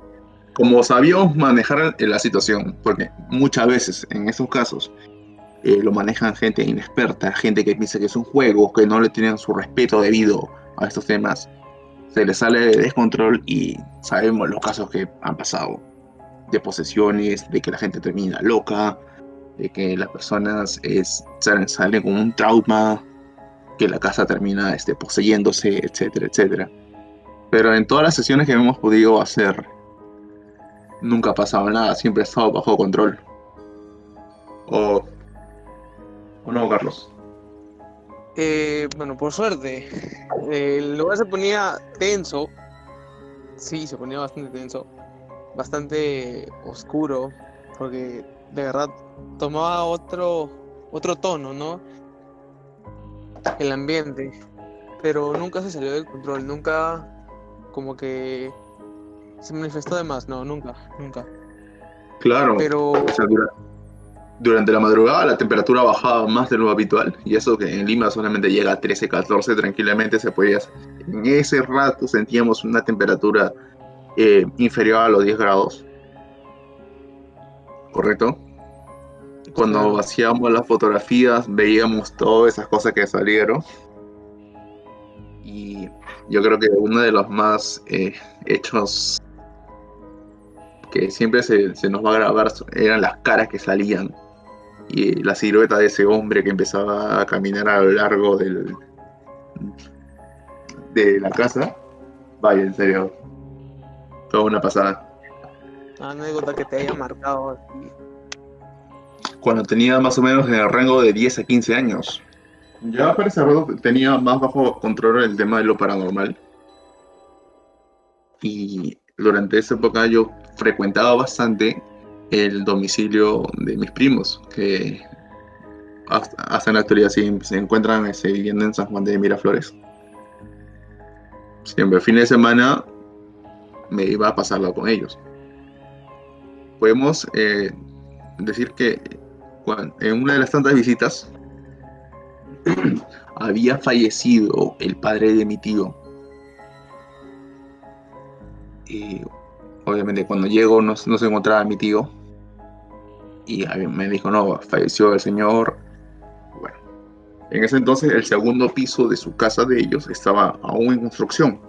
[SPEAKER 4] como sabíamos manejar la situación, porque muchas veces en esos casos lo manejan gente inexperta, gente que piensa que es un juego, que no le tienen su respeto debido a estos temas, se les sale de descontrol y sabemos los casos que han pasado, de posesiones, de que la gente termina loca, de que las personas salen con un trauma, que la casa termina poseyéndose, etcétera, etcétera. Pero en todas las sesiones que hemos podido hacer, nunca ha pasado nada, siempre ha estado bajo control. O, o no, Carlos.
[SPEAKER 3] Bueno, por suerte, el lugar se ponía tenso, sí, se ponía bastante tenso, bastante oscuro, porque de verdad tomaba otro tono, ¿no? El ambiente, pero nunca se salió del control, nunca como que se manifestó de más, no, nunca, nunca.
[SPEAKER 4] Claro,
[SPEAKER 3] Pero
[SPEAKER 4] o sea, durante la madrugada la temperatura bajaba más de lo habitual, y eso que en Lima solamente llega a 13, 14, tranquilamente se podía. En ese rato sentíamos una temperatura inferior a los 10 grados, ¿correcto? Cuando
[SPEAKER 3] claro,
[SPEAKER 4] hacíamos las fotografías veíamos todas esas cosas que salieron, y yo creo que uno de los más hechos que siempre se nos va a grabar eran las caras que salían y la silueta de ese hombre que empezaba a caminar a lo largo de la casa. Vaya, en serio, toda una pasada.
[SPEAKER 3] anécdota que te haya marcado así.
[SPEAKER 4] Cuando tenía más o menos en el rango de 10 a 15 años. Ya para ese rato tenía más bajo control el tema de lo paranormal. Y durante esa época yo frecuentaba bastante el domicilio de mis primos, que hasta en la actualidad se encuentran viviendo en San Juan de Miraflores. Siempre fin de semana me iba a pasarla con ellos. Podemos decir que en una de las tantas visitas había fallecido el padre de mi tío. Y obviamente cuando llego no se encontraba mi tío. Y me dijo, no, falleció el señor. Bueno, en ese entonces el segundo piso de su casa de ellos estaba aún en construcción.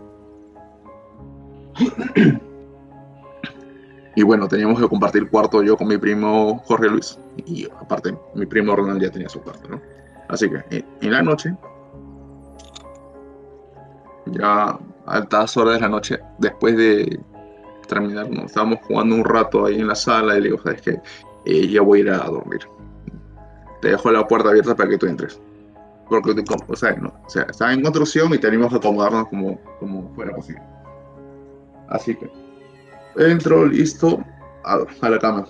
[SPEAKER 4] Y bueno, teníamos que compartir cuarto yo con mi primo Jorge Luis. Y aparte, mi primo Ronald ya tenía su cuarto, ¿no? Así que en la noche, ya a altas horas de la noche, después de terminar, ¿no? Estábamos jugando un rato ahí en la sala y le digo, ¿sabes qué? Ya voy a ir a dormir. Te dejo la puerta abierta para que tú entres. Porque, o sea, no, o sea, estaba en construcción y teníamos que acomodarnos como fuera posible. Así que entro, listo, a la cama.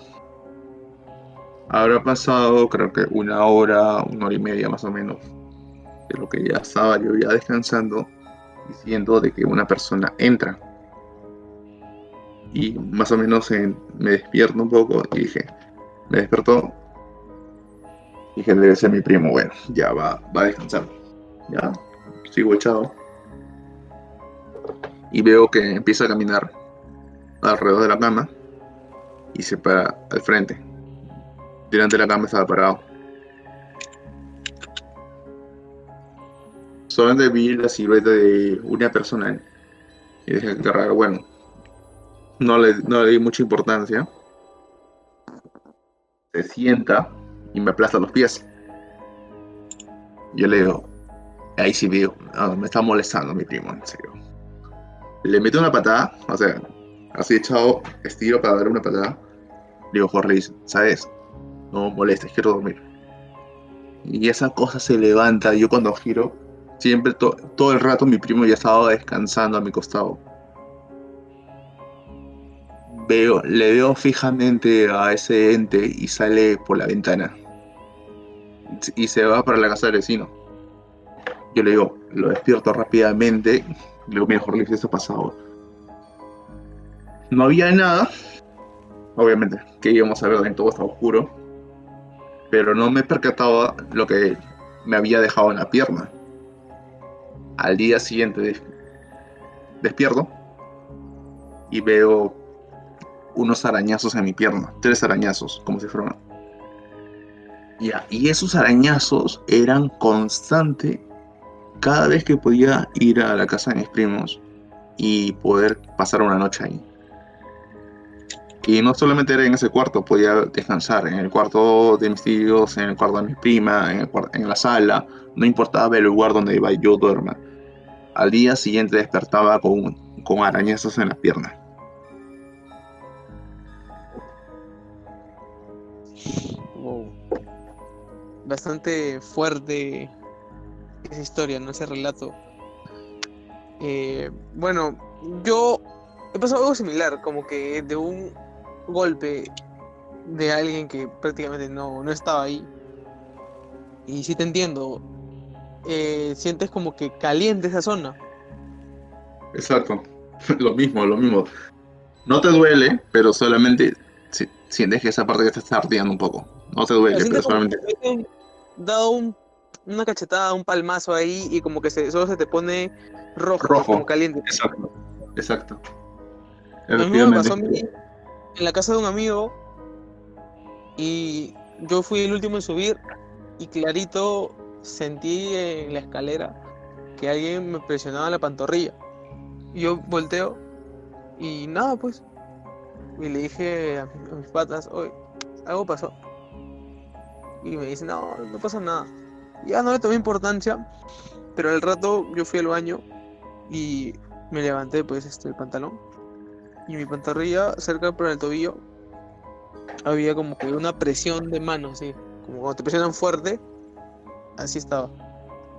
[SPEAKER 4] Habrá pasado, creo que una hora y media más o menos, de lo que ya estaba yo ya descansando, diciendo de que una persona entra. Y más o menos me despierto un poco y dije, me despertó, dije, debe ser mi primo, bueno, ya va a descansar. Ya, sigo echado. Y veo que empieza a caminar alrededor de la cama y se para al frente. Delante de la cama estaba parado. Solamente vi la silueta de una persona y dije, qué raro, bueno, no le di mucha importancia. Se sienta y me aplasta los pies. Yo le digo, ahí sí veo, me está molestando mi primo, en serio. Le meto una patada, o sea, así echado, estiro para dar una patada. Le digo, Jorge, ¿sabes? No me molestes, quiero dormir. Y esa cosa se levanta, yo cuando giro, siempre todo el rato mi primo ya estaba descansando a mi costado. Le veo fijamente a ese ente y sale por la ventana. Y se va para la casa del vecino. Yo le digo, lo despierto rápidamente. Le digo, mejor le eso pasado. No había nada. Obviamente, que íbamos a ver, en todo estaba oscuro. Pero no me percataba lo que me había dejado en la pierna. Al día siguiente despierto y veo unos arañazos en mi pierna. 3 arañazos, como si fueran. Y esos arañazos eran constantes cada vez que podía ir a la casa de mis primos y poder pasar una noche ahí. Y no solamente era en ese cuarto, podía descansar en el cuarto de mis tíos, en el cuarto de mi prima, en la sala, no importaba el lugar donde iba yo duerma. Al día siguiente despertaba con arañazos en la pierna.
[SPEAKER 3] Wow. Bastante fuerte esa historia, ¿no? Ese relato. Bueno, yo he pasado algo similar, como que de un golpe de alguien que prácticamente no estaba ahí. Y sí te entiendo, sientes como que caliente esa zona.
[SPEAKER 4] Exacto, lo mismo. No te duele, pero solamente sientes que esa parte ya te está ardiendo un poco. No te duele, pero
[SPEAKER 3] Sientes como
[SPEAKER 4] solamente
[SPEAKER 3] que te han dado una cachetada, un palmazo ahí y como que solo se te pone rojo, pues, como
[SPEAKER 4] rojo.
[SPEAKER 3] caliente.
[SPEAKER 4] Exacto.
[SPEAKER 3] Lo mismo me
[SPEAKER 4] Efectivamente.
[SPEAKER 3] pasó a mí en la casa de un amigo y yo fui el último en subir y clarito sentí en la escalera que alguien me presionaba la pantorrilla. Y yo volteo y nada, pues. Y le dije a mis patas, oye, algo pasó. Y me dice, no pasa nada. Ya no le tomé importancia, pero al rato yo fui al baño y me levanté pues el pantalón. Y mi pantorrilla, cerca por el tobillo, había como que una presión de mano, así. Como cuando te presionan fuerte, así estaba.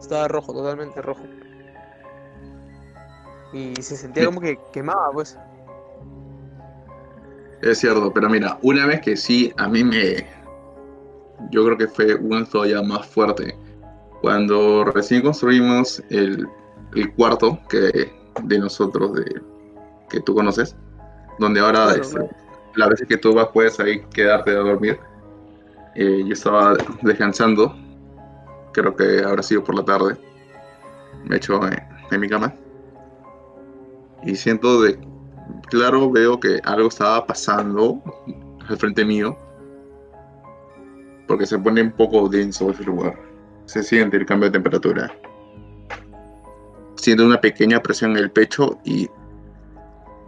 [SPEAKER 3] Estaba rojo, totalmente rojo. Y se sentía como que quemaba, pues.
[SPEAKER 4] Es cierto, pero mira, una vez que sí, yo creo que fue un todavía más fuerte. Cuando recién construimos el cuarto de nosotros, que tú conoces, donde ahora
[SPEAKER 3] Claro, claro.
[SPEAKER 4] las veces que tú vas puedes ahí quedarte a dormir. Yo estaba descansando, creo que habrá sido por la tarde, me echo en mi cama y claro, veo que algo estaba pasando al frente mío, porque se pone un poco denso ese lugar. Se siente el cambio de temperatura. Siento una pequeña presión en el pecho y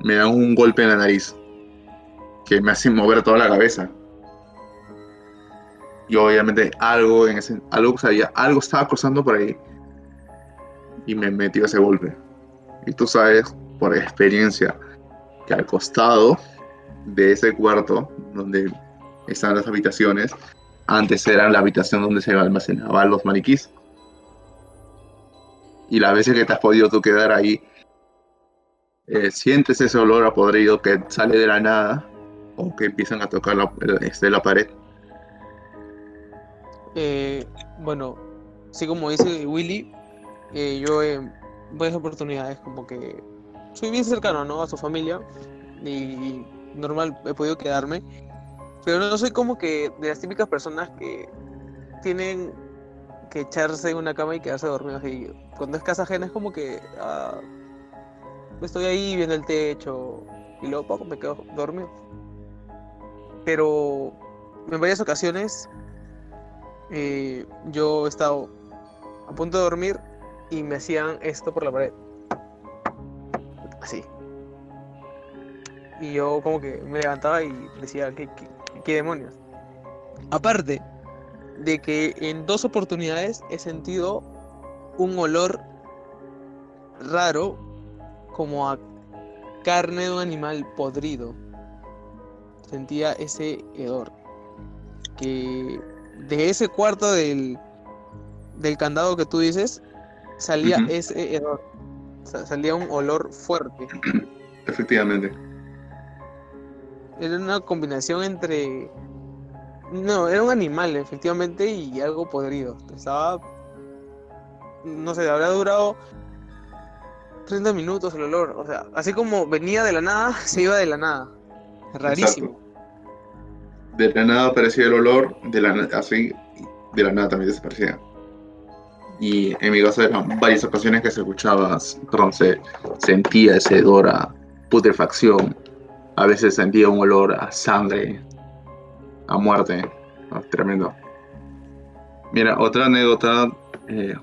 [SPEAKER 4] me da un golpe en la nariz que me hace mover toda la cabeza. Y obviamente algo estaba cruzando por ahí y me metió ese golpe. Y tú sabes, por experiencia, que al costado de ese cuarto donde están las habitaciones, antes era la habitación donde se almacenaban los maniquís. Y las veces que te has podido tú quedar ahí, sientes ese olor a podrido que sale de la nada o que empiezan a tocar la pared.
[SPEAKER 3] Bueno, sí, como dice Willy, yo en varias oportunidades como que soy bien cercano, ¿no? A su familia y normal he podido quedarme, pero no soy como que de las típicas personas que tienen que echarse en una cama y quedarse dormidos. Y cuando es casa ajena es como que estoy ahí viendo el techo y luego poco me quedo dormido. Pero en varias ocasiones yo he estado a punto de dormir y me hacían esto por la pared. Así. Y yo como que me levantaba y decía, ¿qué demonios? Aparte de que en 2 oportunidades he sentido un olor raro como a carne de un animal podrido. Sentía ese hedor. Que de ese cuarto del candado que tú dices, salía
[SPEAKER 4] Ujú.
[SPEAKER 3] ese hedor. Salía un olor fuerte.
[SPEAKER 4] Efectivamente.
[SPEAKER 3] Era una combinación entre... No, era un animal, efectivamente, y algo podrido. Estaba... No sé, habrá durado 30 minutos el olor. O sea, así como venía de la nada, se iba de la nada.
[SPEAKER 4] Exacto.
[SPEAKER 3] Rarísimo.
[SPEAKER 4] De la nada aparecía el olor, así, de la nada también desaparecía. Y en mi caso eran varias ocasiones que se escuchaba, perdón, se sentía ese hedor a putrefacción. A veces sentía un olor a sangre, a muerte. ¿No? Tremendo. Mira, otra anécdota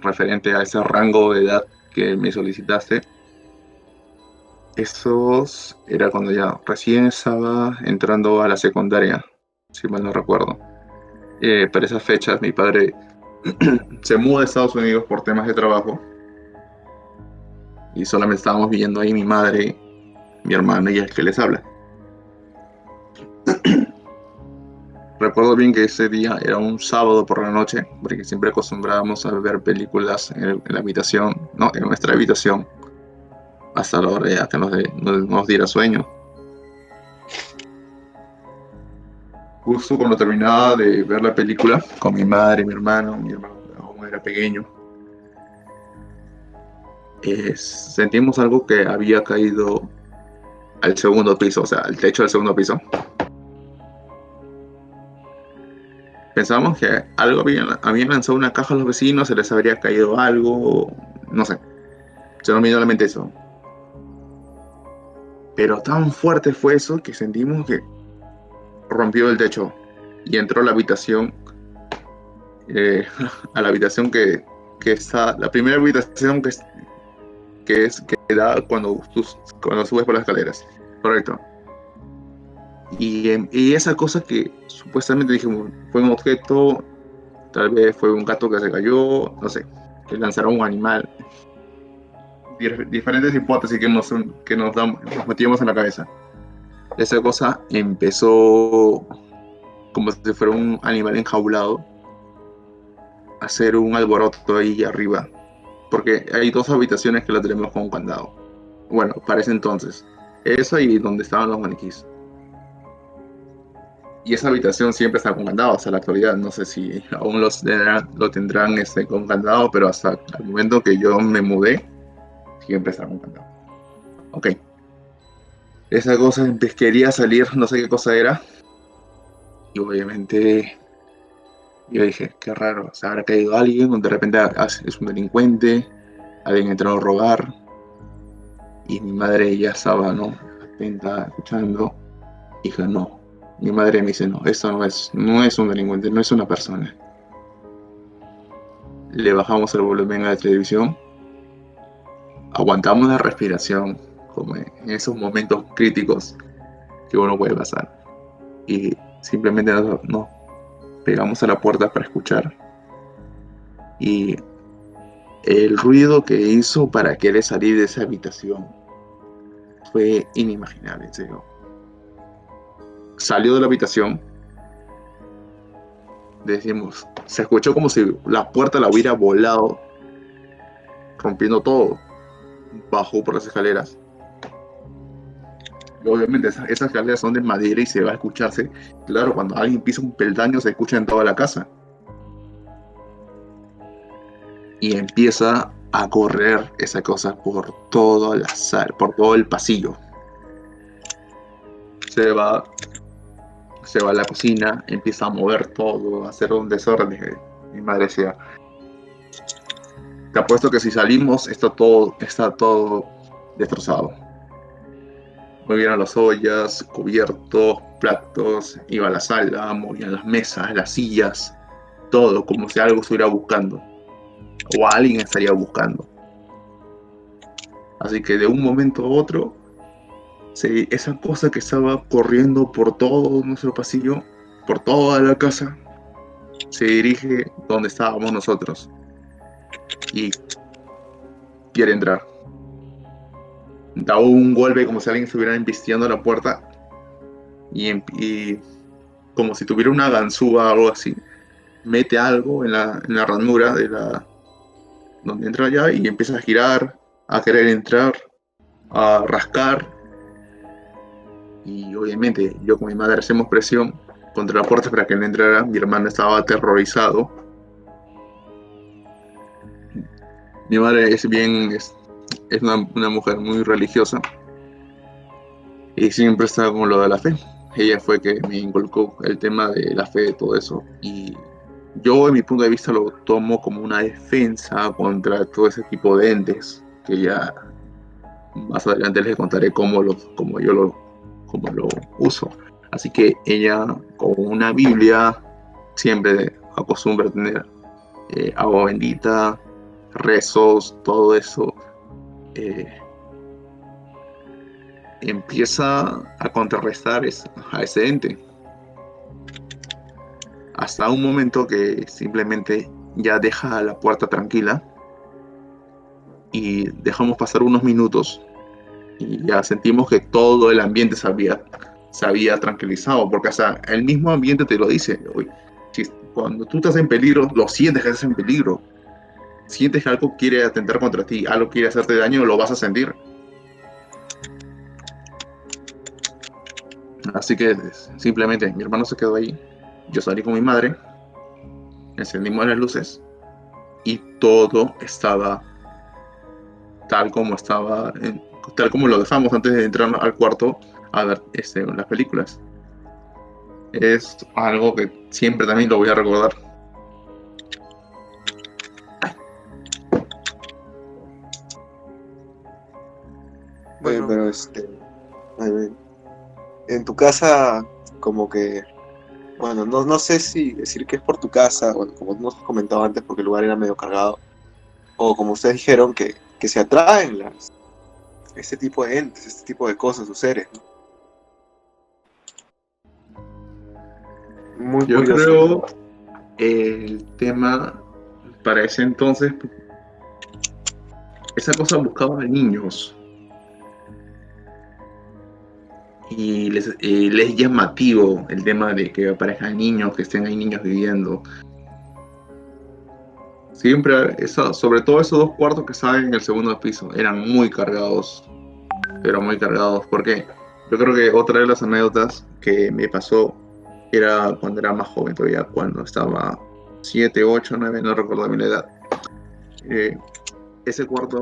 [SPEAKER 4] referente a ese rango de edad que me solicitaste. Esos era cuando ya recién estaba entrando a la secundaria, si mal no recuerdo. Para esas fechas mi padre se muda a Estados Unidos por temas de trabajo y solamente estábamos viviendo ahí mi madre, mi hermano y el que les habla. Recuerdo bien que ese día era un sábado por la noche, porque siempre acostumbrábamos a ver películas en la habitación, no, en nuestra habitación, hasta la hora ya que nos diera sueño. Justo cuando terminaba de ver la película con mi hermano aún era pequeño, sentimos algo que había caído al segundo piso, o sea, al techo del segundo piso. Pensábamos que algo habían lanzado una caja a los vecinos, se les habría caído algo, no sé, se nos vino a la mente eso. Pero tan fuerte fue eso que sentimos que rompió el techo y entró a la habitación, eh, a la habitación que está, la primera habitación que da cuando subes por las escaleras. Correcto. Y esa cosa que supuestamente dijimos fue un objeto, tal vez fue un gato que se cayó, no sé, que lanzaron un animal. Diferentes hipótesis nos metíamos en la cabeza. Esa cosa empezó como si fuera un animal enjaulado a hacer un alboroto ahí arriba. Porque hay 2 habitaciones que la tenemos con un candado. Bueno, para ese entonces. Esa y donde estaban los maniquís. Y esa habitación siempre está con candado hasta la actualidad. No sé si aún lo tendrán con candado, pero hasta el momento que yo me mudé, siempre está con candado. Ok. Esa cosa quería salir, no sé qué cosa era. Y obviamente yo dije, qué raro, se habrá caído alguien, o de repente es un delincuente, alguien entró a robar. Y mi madre ya estaba, ¿no? Atenta, escuchando. Y dije, no. Mi madre me dice, no, esto no es un delincuente, no es una persona. Le bajamos el volumen a la televisión, aguantamos la respiración, como en esos momentos críticos que uno puede pasar. Y simplemente nos pegamos a la puerta para escuchar. Y el ruido que hizo para querer salir de esa habitación fue inimaginable, en serio. Salió de la habitación, decimos, se escuchó como si la puerta la hubiera volado, rompiendo todo. Bajó por las escaleras. Y obviamente esas escaleras son de madera y se va a escucharse. Claro, cuando alguien pisa un peldaño se escucha en toda la casa. Y empieza a correr esa cosa por toda la sala, por todo el pasillo. Se va a la cocina, empieza a mover todo, a hacer un desorden. Mi madre decía, te apuesto que si salimos está todo destrozado. Movieron las ollas, cubiertos, platos, iba a la sala, movían las mesas, las sillas, todo, como si algo estuviera buscando. O alguien estaría buscando. Así que de un momento a otro, esa cosa que estaba corriendo por todo nuestro pasillo, por toda la casa, se dirige donde estábamos nosotros. Y quiere entrar. Da un golpe como si alguien estuviera embistiendo la puerta y como si tuviera una ganzúa o algo así, mete algo en la ranura de donde entra allá y empieza a girar, a querer entrar, a rascar. Y obviamente yo con mi madre hacemos presión contra la puerta para que él entrara. Mi hermano estaba aterrorizado. Mi madre es una mujer muy religiosa y siempre está con lo de la fe. Ella fue que me inculcó el tema de la fe y todo eso. Y yo, en mi punto de vista, lo tomo como una defensa contra todo ese tipo de entes, que ya más adelante les contaré cómo yo lo uso. Así que ella, con una Biblia, siempre acostumbra a tener agua bendita, rezos, todo eso. Empieza a contrarrestar a ese ente. Hasta un momento que simplemente ya deja la puerta tranquila y dejamos pasar unos minutos y ya sentimos que todo el ambiente se había tranquilizado, porque hasta el mismo ambiente te lo dice. Oye, cuando tú estás en peligro, lo sientes que estás en peligro. Sientes que algo quiere atentar contra ti, algo quiere hacerte daño, lo vas a sentir. Así que simplemente mi hermano se quedó ahí, yo salí con mi madre, encendimos las luces y todo estaba tal como lo dejamos antes de entrar al cuarto a ver las películas. Es algo que siempre también lo voy a recordar.
[SPEAKER 3] Bueno,
[SPEAKER 2] Pero en tu casa, como que, bueno, no sé si decir que es por tu casa, bueno, como nos comentaba antes, porque el lugar era medio cargado, o como ustedes dijeron, que se atraen este tipo de entes, este tipo de cosas, sus seres, ¿no? Muy
[SPEAKER 4] Yo
[SPEAKER 2] curioso.
[SPEAKER 4] creo el tema para ese entonces, esa cosa buscaba niños y les es llamativo el tema de que aparezcan niños, que estén ahí niños viviendo. Siempre, sobre todo esos dos cuartos que estaban en el segundo piso, eran muy cargados, pero muy cargados, porque yo creo que otra de las anécdotas que me pasó era cuando era más joven todavía, cuando estaba 7, 8, 9, no recuerdo bien la edad. Ese cuarto